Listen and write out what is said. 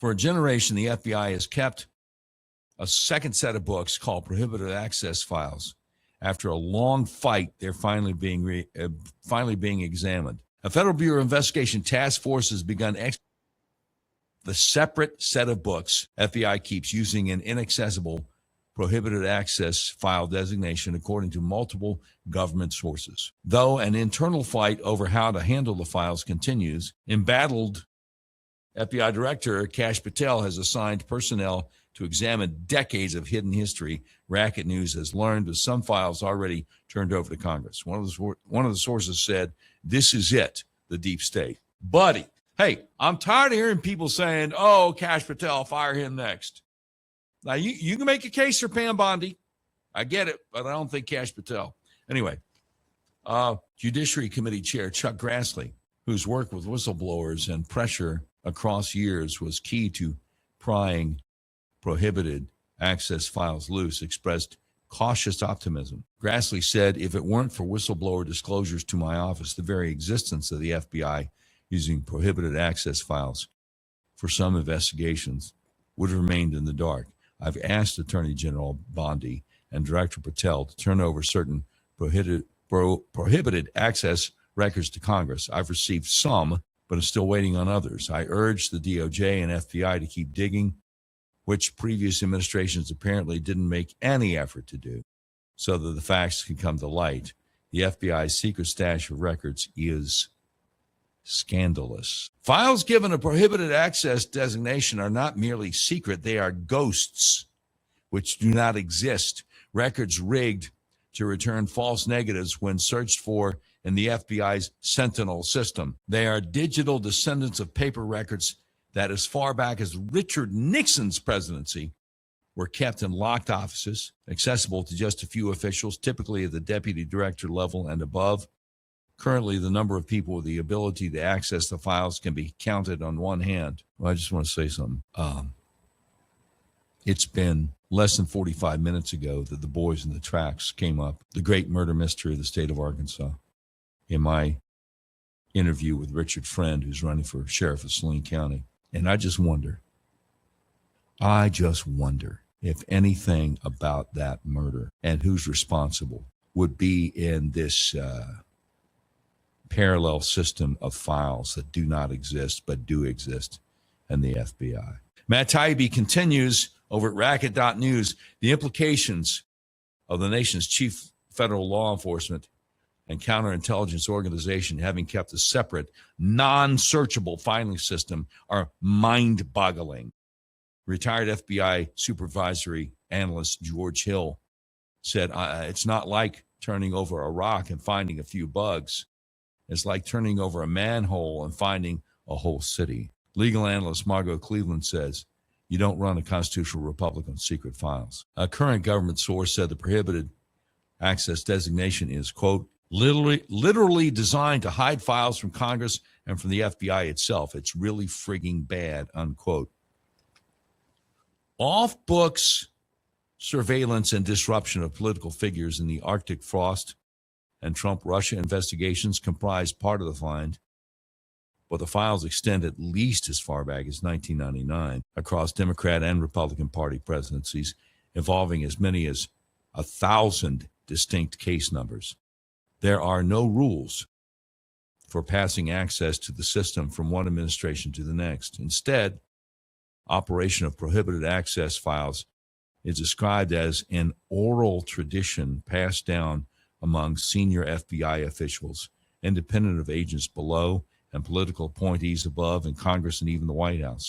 For a generation, the FBI has kept a second set of books called prohibited access files. After a long fight, they're finally being examined. A Federal Bureau of Investigation task force has begun the separate set of books FBI keeps using an inaccessible prohibited access file designation, according to multiple government sources. Though an internal fight over how to handle the files continues, embattled FBI Director Kash Patel has assigned personnel to examine decades of hidden history. Racket News has learned of some files already turned over to Congress. One of the sources said, "This is it, the deep state." Buddy, hey, I'm tired of hearing people saying, "Oh, Kash Patel, fire him next." Now, you can make a case for Pam Bondi. I get it, but I don't think Kash Patel. Anyway, Judiciary Committee Chair Chuck Grassley, whose work with whistleblowers and pressure across years was key to prying prohibited access files loose, expressed cautious optimism. Grassley said, "If it weren't for whistleblower disclosures to my office, the very existence of the FBI using prohibited access files for some investigations would have remained in the dark. I've asked Attorney General Bondi and Director Patel to turn over certain prohibited access records to Congress. I've received some, but I'm still waiting on others. I urge the DOJ and FBI to keep digging, which previous administrations apparently didn't make any effort to do, so that the facts can come to light. The FBI's secret stash of records is scandalous." Files given a prohibited access designation are not merely secret, they are ghosts which do not exist. Records rigged to return false negatives when searched for in the FBI's Sentinel system. They are digital descendants of paper records that, as far back as Richard Nixon's presidency, were kept in locked offices, accessible to just a few officials, typically at the deputy director level and above. Currently, the number of people with the ability to access the files can be counted on one hand. Well, I just want to say something. It's been less than 45 minutes ago that the boys in the tracks came up, the great murder mystery of the state of Arkansas, in my interview with Richard Friend, who's running for sheriff of Saline County. And I just wonder if anything about that murder and who's responsible would be in this parallel system of files that do not exist but do exist in the FBI. Matt Taibbi continues over at Racket.News. The implications of the nation's chief federal law enforcement and counterintelligence organization having kept a separate, non-searchable filing system are mind-boggling. Retired FBI supervisory analyst George Hill said, "It's not like turning over a rock and finding a few bugs. It's like turning over a manhole and finding a whole city." Legal analyst Margot Cleveland says, "You don't run a constitutional republic on secret files." A current government source said the prohibited access designation is, quote, literally designed to hide files from Congress and from the FBI itself. It's really frigging bad, unquote. Off-books surveillance and disruption of political figures in the Arctic frost and Trump-Russia investigations comprise part of the find, but the files extend at least as far back as 1999 across Democrat and Republican Party presidencies, involving as many as 1,000 distinct case numbers. There are no rules for passing access to the system from one administration to the next. Instead, operation of prohibited access files is described as an oral tradition passed down among senior FBI officials, independent of agents below and political appointees above in Congress and even the White House.